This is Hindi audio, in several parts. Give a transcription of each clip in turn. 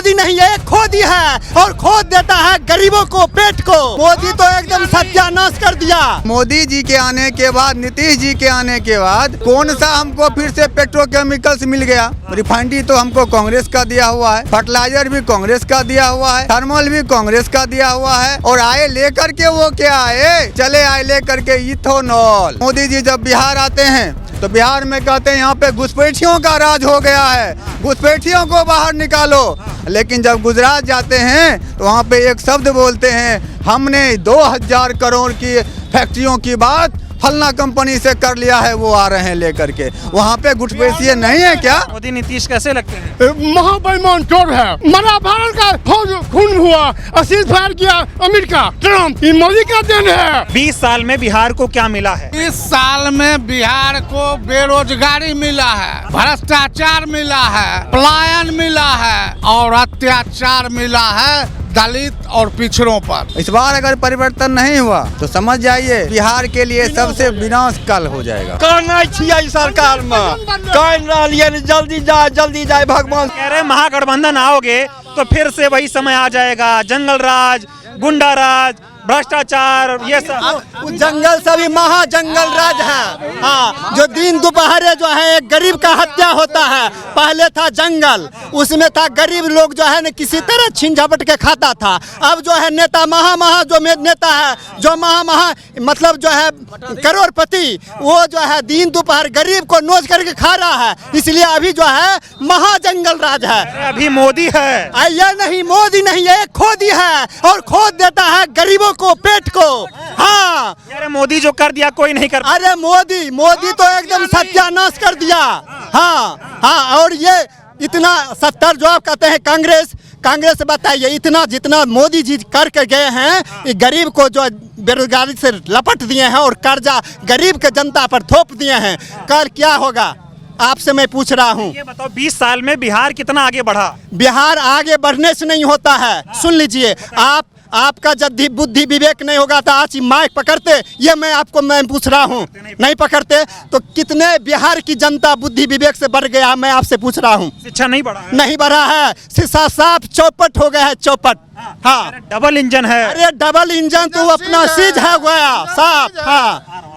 मोदी नहीं है, खोदी है और खोद देता है गरीबों को, पेट को। मोदी तो एकदम सत्यानाश कर दिया। मोदी जी के आने के बाद, नीतीश जी के आने के बाद कौन सा हमको फिर से पेट्रोकेमिकल्स मिल गया? रिफाइनरी तो हमको कांग्रेस का दिया हुआ है, फर्टिलाइजर भी कांग्रेस का दिया हुआ है, थर्मल भी कांग्रेस का दिया हुआ है। और आए लेकर के वो क्या आए, चले आए लेकर के इथेनॉल। मोदी जी जब बिहार आते हैं तो बिहार में कहते हैं यहाँ पे घुसपैठियों का राज हो गया है, घुसपैठियों को बाहर निकालो। लेकिन जब गुजरात जाते हैं तो वहाँ पे एक शब्द बोलते हैं, हमने 2000 करोड़ की फैक्ट्रियों की बात फलना कंपनी से कर लिया है, वो आ रहे हैं लेकर के। वहाँ पे घुसपैठिए नहीं है क्या? मोदी नीतीश कैसे लगते हैं? महाबेईमान चोर है। मरा भारत का फौज खून हुआ, सीज फायर किया अमेरिका, ट्रम्प, ये मोदी का देन है। 20 साल में बिहार को क्या मिला है? 20 साल में बिहार को बेरोजगारी मिला है, भ्रष्टाचार मिला है, पलायन मिला है और अत्याचार मिला है दलित और पिछड़ों पर। इस बार अगर परिवर्तन नहीं हुआ तो समझ जाइए बिहार के लिए सबसे विनाश काल हो जाएगा। सरकार में जल्दी जाए भगवान। कह रहे महागठबंधन आओगे तो फिर से वही समय आ जाएगा, जंगल राज, गुंडा राज, भ्रष्टाचार, ये सब। जंगल सभी महाजंगल राज है। हाँ, जो दिन दोपहरे जो है एक गरीब का हत्या होता है। पहले था जंगल, उसमें था गरीब लोग जो है न किसी तरह छीन झपट के खाता था। अब जो है नेता महा जो नेता है, जो महा मतलब जो है करोड़पति, वो जो है दिन दोपहर गरीब को नोच करके खा रहा है। इसलिए अभी जो है महाजंगल राज है। अभी मोदी है, ये नहीं, मोदी नहीं है, खोदी है और खोद देता है गरीबों को, पेट को। हाँ, अरे मोदी जो कर दिया कोई नहीं कर। अरे मोदी तो एकदम सत्यानाश कर दिया। हाँ, और ये इतना 70 जो आप कहते हैं कांग्रेस बताइए, इतना जितना मोदी जी करके गए हैं, ये गरीब को जो बेरोजगारी से लपट दिए हैं और कर्जा गरीब के जनता पर थोप दिए हैं, कल क्या होगा आपसे मैं पूछ रहा हूँ। ये बताओ 20 साल में बिहार कितना आगे बढ़ा? बिहार आगे बढ़ने से नहीं होता है। सुन लीजिए, आपका जब बुद्धि विवेक नहीं होगा तो आज माइक पकड़ते, ये मैं पूछ रहा हूँ, नहीं पकड़ते तो कितने बिहार की जनता बुद्धि विवेक से बढ़ गया, मैं आपसे पूछ रहा हूँ। शिक्षा नहीं बढ़ा है? नहीं बढ़ा है, शिक्षा साफ चौपट हो गया है, चौपट। हाँ, डबल इंजन है। अरे डबल इंजन तो अपना सीध है गया साफ। हाँ,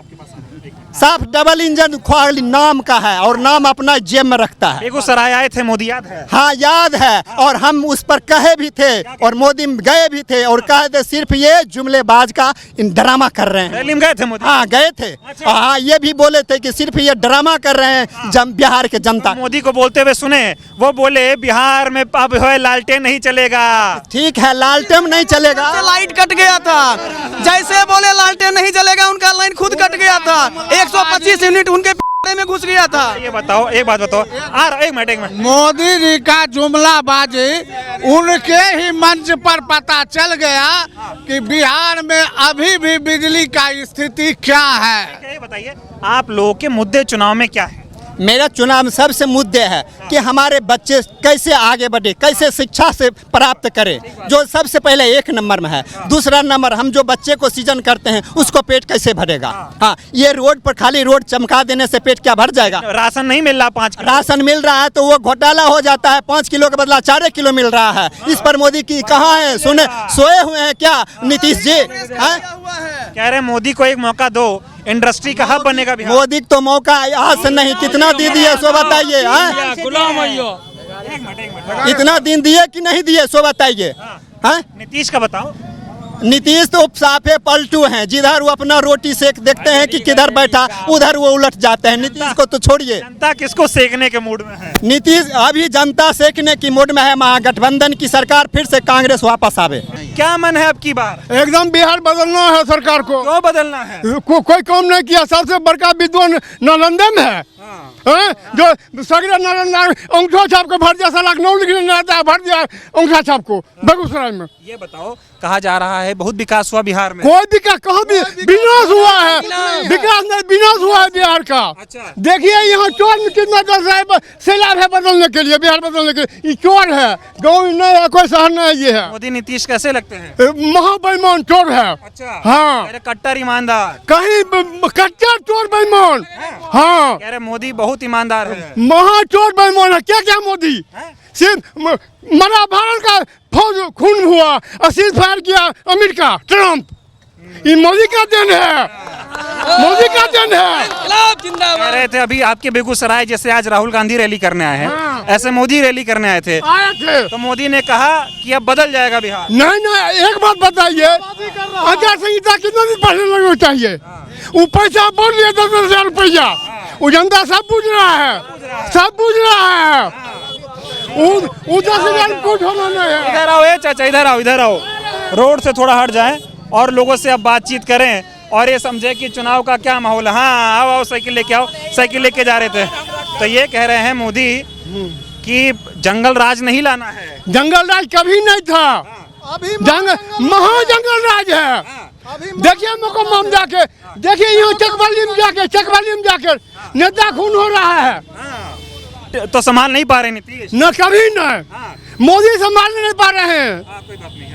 साफ डबल इंजन खाली नाम का है और नाम अपना जेब में रखता है। बेगूसराय आए थे मोदी, याद है? हाँ याद है, और हम उस पर कहे भी थे और मोदी गए भी थे और कहे थे सिर्फ ये जुमलेबाज का ड्रामा कर रहे हैं। रैली में गए थे मोदी? हाँ गए थे। हाँ, ये भी बोले थे कि सिर्फ ये ड्रामा कर रहे हैं बिहार के जनता। मोदी को बोलते हुए सुने, वो बोले बिहार में अब है लालटेन नहीं चलेगा। ठीक है, लालटेन नहीं चलेगा। लाइट कट गया था, जैसे बोले लालटेन नहीं चलेगा, उनका लाइन खुद कट गया था। 125 यूनिट उनके में घुस गया था। ये बताओ, एक बात बताओ, एक मिनट। मोदी जी का जुमलाबाजी उनके ही मंच पर पता चल गया कि बिहार में अभी भी बिजली का स्थिति क्या है। ये बताइए, आप लोगों के मुद्दे चुनाव में क्या है? मेरा चुनाव में सबसे मुद्दे है कि हमारे बच्चे कैसे आगे बढ़े, कैसे शिक्षा से प्राप्त करें, जो सबसे पहले 1 नंबर में है। दूसरा नंबर, हम जो बच्चे को सीजन करते हैं उसको पेट कैसे भरेगा। हाँ, ये रोड पर खाली रोड चमका देने से पेट क्या भर जाएगा? राशन नहीं मिल रहा, 5 राशन मिल रहा है तो वो घोटाला हो जाता है। 5 किलो के बदला 4 किलो मिल रहा है। इस पर मोदी की कहाँ है? सोए हुए हैं क्या नीतीश जी? कह रहे मोदी को एक मौका दो, इंडस्ट्री का हब बनेगा बिहार। मोदी को मौका आज से नहीं, कितना दे दिए सो बताइए। इतना दिन दिए कि नहीं दिए सो बताइए। नीतीश का बताओ। नीतीश तो साफे पलटू हैं, जिधर वो अपना रोटी सेक देखते हैं कि किधर बैठा उधर वो उलट जाते हैं। नीतीश को तो छोड़िए। जनता किसको सेकने के मूड में है? नीतीश अभी जनता सेकने की मूड में है। महागठबंधन की सरकार फिर से कांग्रेस वापस आवे। क्या मन है अब की बार? एकदम बिहार बदलना है सरकार को। क्यों बदलना है? कोई काम नहीं किया। सबसे बड़का विद्वान नालंदा में है। जो सगरे नालंदा अंगूठा छाप को भर दिया, साला नौ लिखने नहीं आता है, भर दिया अंगूठा छाप को बेगूसराय में। ये बताओ, कहा जा रहा है बहुत विकास हुआ बिहार में। कोई विकास कहाँ भी विनाश हुआ है। विकास नहीं, विनाश हुआ है बिहार का। अच्छा। देखिए यहाँ चोर में कितना दस है, सैलाब है बदलने के लिए, बिहार बदलने के लिए। ये चोर है, गाँव नहीं है, कोई शहर नहीं है। ये है मोदी नीतीश कैसे लगते हैं? महाबेईमान चोर है। अच्छा। हाँ, कट्टर ईमानदार। कहीं कट्टर चोर बेईमान। हाँ, कह रहे मोदी बहुत ईमानदार है। महा चोर बेईमान है। क्या क्या मोदी सिर्फ मरा भारत का फौज खून हुआ और सीज फायर किया अमेरिका ट्रम्प। ये मोदी का देन है, मोदी का देन है। कह रहे थे अभी आपके बेगूसराय जैसे आज राहुल गांधी रैली करने आए हैं, ऐसे मोदी रैली करने आए थे तो मोदी ने कहा कि अब बदल जाएगा बिहार। नहीं नहीं, एक बात बताइए, आचार संहिता कितना दिन पहले लगना चाहिए? वो पैसा बोल दिया 10,000 रुपया, वो जनता सब पूछ रहा है, सब पूछ रहा है। वो 10,000 कुछ होना नहीं है। इधर आओ चाचा, इधर आओ, रोड से थोड़ा हट जाएं और लोगों से अब बातचीत करें और ये समझे कि चुनाव का क्या माहौल है। हाँ आओ साइकिल लेके आओ, साइकिल लेके जा रहे थे तो ये कह रहे हैं मोदी कि जंगल राज नहीं लाना है। जंगल राज कभी नहीं था, महाजंगल राज है। देखिए मुकम्मम जाके देखिए, यहाँ चकवाली में जाके नेता खून हो रहा है तो संभाल नहीं पा रहे नीतीश? न कभी नहीं, मोदी संभाल नहीं पा रहे हैं। कोई बात नहीं।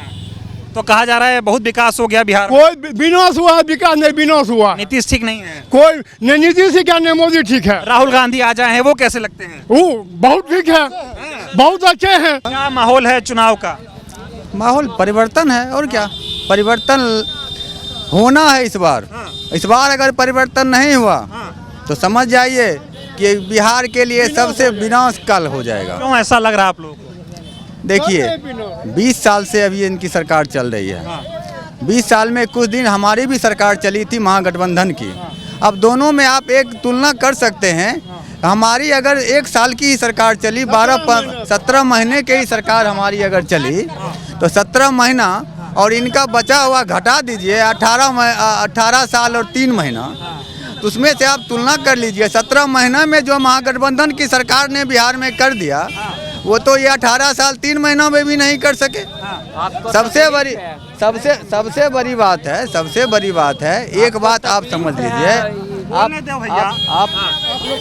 तो कहा जा रहा है बहुत विकास हो गया बिहार में। कोई विनाश हुआ, विकास नहीं विनाश हुआ। नीतीश ठीक नहीं है? कोई नहीं, नीतीश क्या नहीं, मोदी ठीक है। राहुल गांधी आ जाए हैं, वो कैसे लगते हैं? वो बहुत ठीक है, बहुत अच्छे हैं। क्या माहौल है चुनाव का? माहौल परिवर्तन है और क्या, परिवर्तन होना है इस बार। इस बार अगर परिवर्तन नहीं हुआ तो समझ जाइए कि बिहार के लिए सबसे विनाश काल हो जाएगा। क्यों ऐसा लग रहा है आप लोगों को? देखिए 20 साल से अभी इनकी सरकार चल रही है। 20 साल में कुछ दिन हमारी भी सरकार चली थी महागठबंधन की। अब दोनों में आप एक तुलना कर सकते हैं। हमारी अगर 1 साल की ही सरकार चली, 17 महीने की ही सरकार हमारी अगर चली तो 17 महीना और इनका बचा हुआ घटा दीजिए 18 साल और 3 महीना, तो उसमें से आप तुलना कर लीजिए। 17 महीना में जो महागठबंधन की सरकार ने बिहार में कर दिया वो तो ये 18 साल 3 महीनों में भी नहीं कर सके। सबसे बड़ी बात है, एक बात आप समझ लीजिए,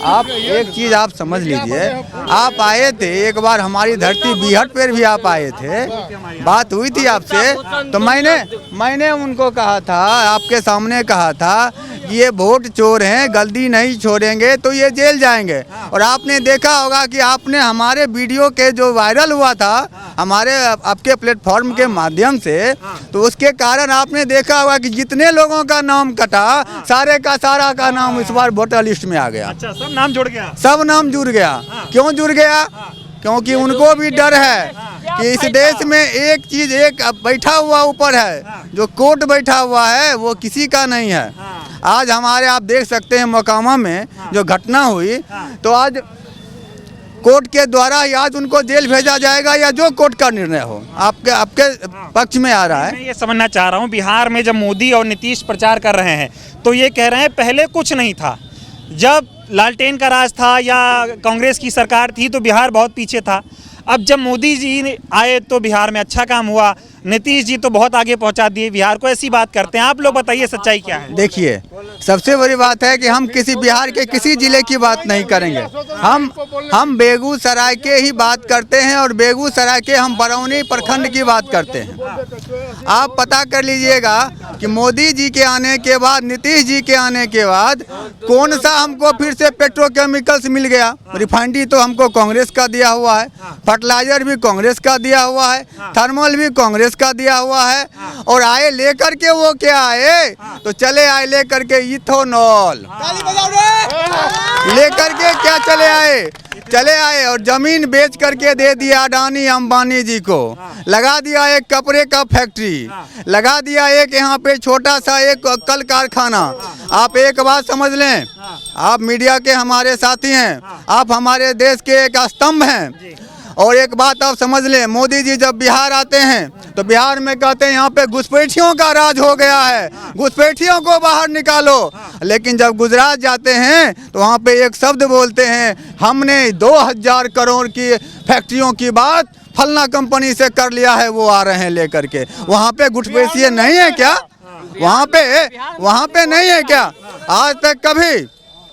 आप एक चीज़ आप समझ लीजिए। आप आए थे एक बार हमारी धरती बिहट पर भी आप आए थे, बात हुई थी आपसे, तो मैंने उनको कहा था, आपके सामने कहा था कि ये वोट चोर हैं, गलती नहीं छोड़ेंगे तो ये जेल जाएंगे। और आपने देखा होगा कि आपने हमारे वीडियो के जो वायरल हुआ था हमारे आपके प्लेटफॉर्म के माध्यम से, तो उसके कारण आपने देखा होगा कि जितने लोगों का नाम कटा सारे का सारा का नाम इस बार वोटर लिस्ट में आ गया। अच्छा, सब नाम जुड़ गया? सब नाम जुड़ गया। क्यों जुड़ गया? क्योंकि उनको भी डर है कि इस देश में एक चीज एक बैठा हुआ ऊपर है, जो कोर्ट बैठा हुआ है वो किसी का नहीं है। आज हमारे आप देख सकते हैं मोकामा में जो घटना हुई, तो आज कोर्ट के द्वारा आज उनको जेल भेजा जाएगा या जो कोर्ट का निर्णय हो आपके पक्ष में आ रहा है। मैं ये समझना चाह रहा हूँ, बिहार में जब मोदी और नीतीश प्रचार कर रहे हैं तो ये कह रहे हैं पहले कुछ नहीं था, जब लालटेन का राज था या कांग्रेस की सरकार थी तो बिहार बहुत पीछे था। अब जब मोदी जी आए तो बिहार में अच्छा काम हुआ, नीतीश जी तो बहुत आगे पहुंचा दिए बिहार को, ऐसी बात करते हैं। आप लोग बताइए सच्चाई क्या है? देखिए सबसे बड़ी बात है कि हम किसी बिहार के किसी जिले की बात नहीं करेंगे, हम बेगूसराय के ही बात करते हैं और बेगूसराय के हम बरौनी प्रखंड की बात करते हैं। आप पता कर लीजिएगा कि मोदी जी के आने के बाद, नीतीश जी के आने के बाद कौन सा हमको फिर से पेट्रोकेमिकल्स मिल गया। रिफाइनरी तो हमको कांग्रेस का दिया हुआ है, फर्टिलाइजर भी कांग्रेस का दिया हुआ है, थर्मल भी कांग्रेस का दिया हुआ है, और आए लेकर के वो क्या आए, तो चले आए लेकर के इथेनॉल लेकर के क्या चले आए और जमीन बेच करके दे दिया अडानी अंबानी जी को, लगा दिया एक कपड़े का फैक्ट्री, लगा दिया एक यहाँ पे छोटा सा एक कल कारखाना। आप एक बात समझ लें, आप मीडिया के हमारे साथी हैं, आप हमारे देश के एक स्तंभ हैं, और एक बात आप समझ लें, मोदी जी जब बिहार आते हैं तो बिहार में कहते हैं यहाँ पे घुसपैठियों का राज हो गया है, घुसपैठियों को बाहर निकालो। लेकिन जब गुजरात जाते हैं तो वहाँ पे एक शब्द बोलते हैं, हमने 2000 करोड़ की फैक्ट्रियों की बात फलना कंपनी से कर लिया है, वो आ रहे हैं लेकर के। वहाँ पे घुसपैठिए नहीं है क्या? वहाँ पे नहीं है क्या? आज तक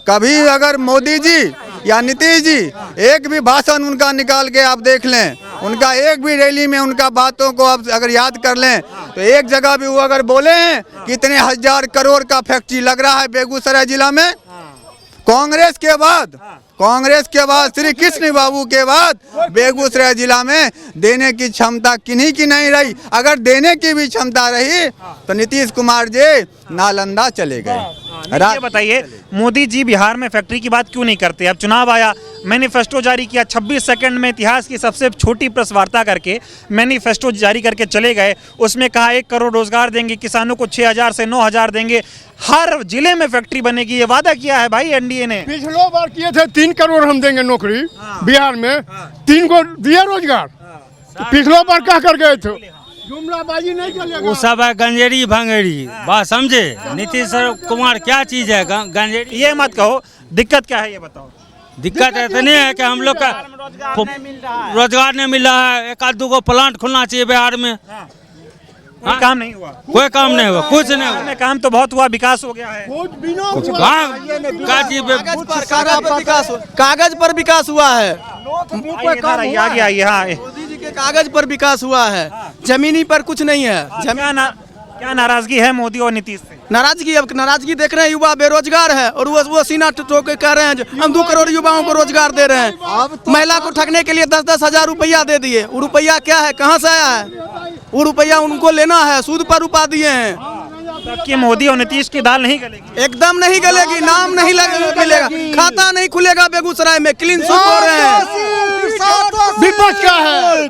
कभी अगर मोदी जी या नीतीश जी एक भी भाषण उनका निकाल के आप देख लें, उनका एक भी रैली में उनका बातों को आप अगर याद कर लें तो एक जगह भी वो अगर बोले हैं कि इतने 1000 करोड़ का फैक्ट्री लग रहा है बेगूसराय जिला में, कांग्रेस कांग्रेस के बाद श्री कृष्ण बाबू के बाद बेगूसराय जिला में देने की क्षमता किन्हीं की नहीं रही। अगर देने की भी क्षमता रही तो नीतीश कुमार जी नालंदा चले गए। ये बताइए, मोदी जी बिहार में फैक्ट्री की बात क्यों नहीं करते? अब चुनाव आया, मैनिफेस्टो जारी किया, 26 सेकंड में इतिहास की सबसे छोटी प्रेस वार्ता करके मैनिफेस्टो जारी करके चले गए। उसमें कहा 1 करोड़ रोजगार देंगे, किसानों को 6000 से 9000 देंगे, हर जिले में फैक्ट्री बनेगी। ये वादा किया है भाई एनडीए ने। पिछलो बार किए थे 3 करोड़ हम देंगे नौकरी बिहार में, 3 को दिया रोजगार। पिछलो बार कह कर गए थे, जुमलाबाजी नहीं चलेगा। वो सब है गंजेरी भंगेरी, बात समझे? नीतीश कुमार क्या चीज है गंजेरी? ये मत कहो, दिक्कत क्या है ये बताओ। दिक्कत इतनी है कि हम लोग का रोजगार नहीं मिल रहा है। 1-2 प्लांट खुलना चाहिए बिहार में। कोई काम नहीं हुआ, कोई काम नहीं हुआ, कुछ नहीं हुआ। काम तो बहुत हुआ, विकास हो गया है। कागज पर विकास हुआ है। आगे आइए। हाँ, मोदी जी के कागज पर विकास हुआ है, जमीनी पर कुछ नहीं है। क्या नाराजगी है मोदी और नीतीश से? नाराजगी, अब नाराजगी देख रहे हैं, युवा बेरोजगार है और वो सीना ठोक के कह रहे हैं हम 2 करोड़ युवाओं को रोजगार दे रहे हैं। महिला को ठगने के लिए 10-10 हजार रुपया दे दिए। वो रुपया क्या है, कहाँ से आया है? वो रुपया उनको लेना है, सूद पर रुपा दिए हैं। कि मोदी और नीतीश की दाल नहीं गलेगी? एकदम नहीं गलेगी, नाम नहीं मिलेगा, खाता नहीं खुलेगा बेगूसराय में। क्लीन स्वीप हो रहे हैं। विपक्ष का है।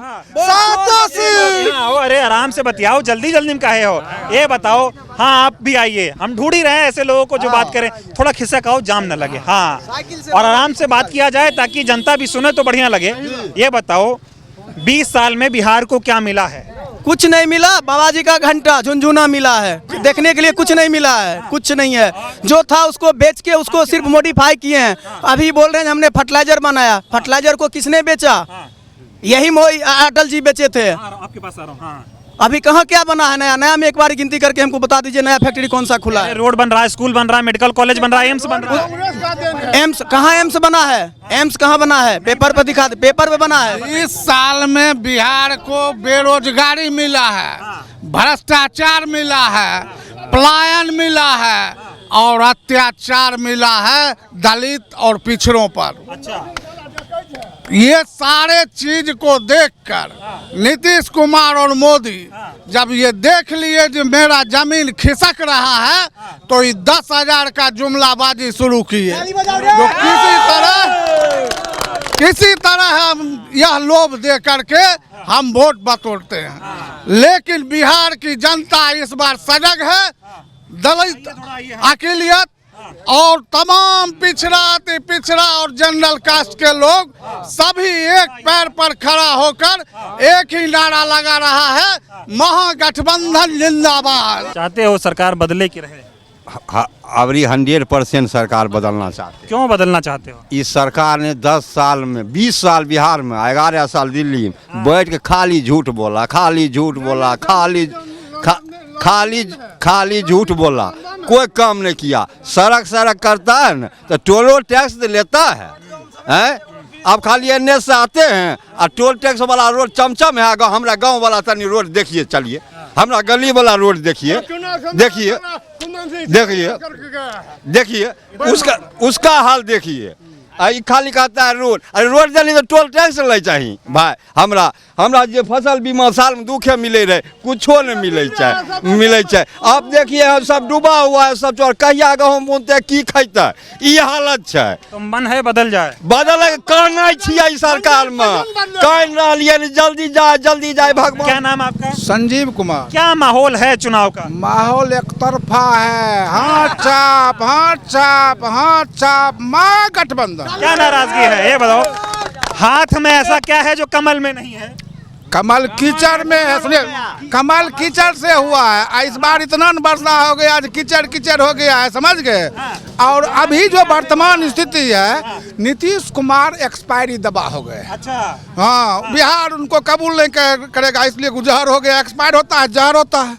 अरे आराम से बतियाओ, जल्दी जल्दी में काहे हो? ये बताओ। हाँ, आप भी आइए, हम ढूंढ ही रहे हैं ऐसे लोगों को जो बात करें, थोड़ा खिस्सा खाओ, जाम न लगे। हाँ, और आराम से बात किया जाए ताकि जनता भी सुने तो बढ़िया लगे। ये बताओ, 20 साल में बिहार को क्या मिला है? कुछ नहीं मिला। बाबा जी का घंटा झुनझुना मिला है, देखने के लिए कुछ नहीं मिला है, कुछ नहीं है। जो था उसको बेच के उसको सिर्फ मॉडिफाई किए हैं। अभी बोल रहे हैं हमने फर्टिलाइजर बनाया, फर्टिलाइजर को किसने बेचा? यही अटल जी बेचे थे। आपके पास आ रहा हूँ। हाँ, अभी कहाँ क्या बना है नया में? एक बार गिनती करके हमको बता दीजिए, नया फैक्ट्री कौन सा खुला है? रोड बन रहा है, स्कूल बन रहा है, मेडिकल कॉलेज बन रहा है, एम्स बन रहा है। एम्स कहाँ? एम्स बना है? एम्स कहाँ बना है? पेपर पे दिखा दे, पेपर पे बना है। इस साल में बिहार को बेरोजगारी मिला है, भ्रष्टाचार मिला है, पलायन मिला है और अत्याचार मिला है दलित और पिछड़ों पर। अच्छा, ये सारे चीज को देखकर नीतीश कुमार और मोदी जब ये देख लिए कि मेरा जमीन खिसक रहा है तो ये 10,000 का जुमलाबाजी शुरू किए। जो किसी तरह हम यह लोभ दे करके हम वोट बटोरते हैं। लेकिन बिहार की जनता इस बार सजग है। दलित, अकिलियत और तमाम पिछड़ा, अति पिछड़ा और जनरल कास्ट के लोग सभी एक पैर पर खड़ा होकर एक ही नारा लगा रहा है, महागठबंधन जिंदाबाद। चाहते हो सरकार बदले की रहे? अबरी 100% सरकार बदलना चाहते हैं। क्यों बदलना चाहते हो? इस सरकार ने 10 साल में 20 साल बिहार में, 11 साल दिल्ली में बैठ के खाली झूठ बोला, खाली झूठ बोला, कोई काम नहीं किया। सड़क करता है ना तो टोलो टैक्स लेता है। अब खाली एन से आते हैं और टोल टैक्स वाला रोड चमचम है। हमारा गांव वाला तनी रोड देखिए, चलिए हमारा गली वाला रोड देखिए, उसका हाल देखिए। खाली कहता है रोड, अरे रोड देनी तो टोल टैक्स ले चाहिए भाई। हमरा जो फसल बीमा साल में दुखे मिले रहे, कुछो नहीं मिले चाहे। अब देखिए सब डूबा हुआ है, सब चोर कहिया गहूँ बुनते की खैते, ये हालत है। तो मन है बदल जाए? बदल कहना चाहिए सरकार में, कह रहा जल्दी जाए भगवान। क्या नाम आपका? संजीव कुमार। क्या माहौल है चुनाव का? माहौल एक तरफा है, हाथ चाप महागठबंधन। क्या नाराजगी है ये बताओ? हाथ में ऐसा क्या है जो कमल में नहीं है? कमल कीचड़ में है। सुनिए, कमल कीचड़ से हुआ है। इस बार इतना वर्षा हो गया, आज कीचड़ हो गया है, समझ गए? और अभी जो वर्तमान स्थिति है, नीतीश कुमार एक्सपायरी दबा हो गए। अच्छा, हाँ, बिहार उनको कबूल नहीं करेगा, इसलिए जहर हो गया। एक्सपायर होता है, जहर होता है,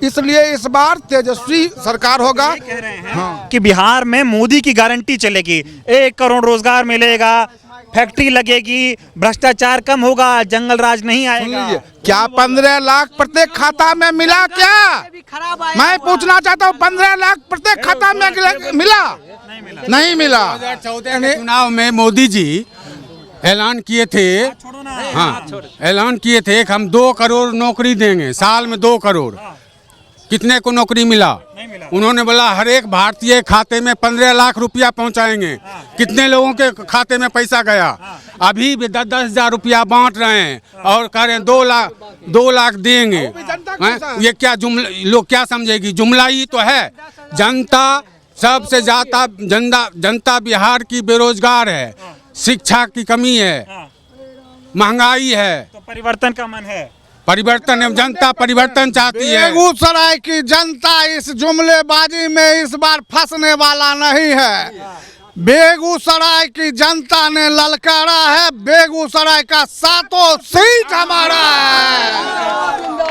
इसलिए इस बार तेजस्वी सरकार होगा। कह रहे हैं कि बिहार में मोदी की गारंटी चलेगी, 1 करोड़ रोजगार मिलेगा, फैक्ट्री लगेगी, भ्रष्टाचार कम होगा, जंगल राज नहीं आएगा। क्या 15 लाख प्रत्येक खाता में मिला क्या? मैं पूछना चाहता हूँ, 15 लाख प्रत्येक खाता में मिला? नहीं मिला। 2014 के चुनाव में मोदी जी ऐलान किए थे, हाँ ऐलान किए थे कि हम 2 करोड़ नौकरी देंगे, साल में 2 करोड़। कितने को नौकरी मिला? उन्होंने बोला हर एक भारतीय खाते में 15 लाख रुपया पहुंचाएंगे। कितने लोगों के खाते में पैसा गया? अभी भी 10-10 हजार रुपया बांट रहे हैं और कह रहे हैं 2 लाख देंगे। ये क्या जुमला, लोग क्या समझेगी? जुमला ही तो है। जनता सबसे ज्यादा जनता बिहार की बेरोजगार है, शिक्षा की कमी है, महंगाई है। तो परिवर्तन का मन है, परिवर्तन है, जनता परिवर्तन चाहती है। बेगूसराय की जनता इस जुमलेबाजी में इस बार फंसने वाला नहीं है। बेगूसराय की जनता ने ललकारा है, बेगूसराय का 7 सीट हमारा है।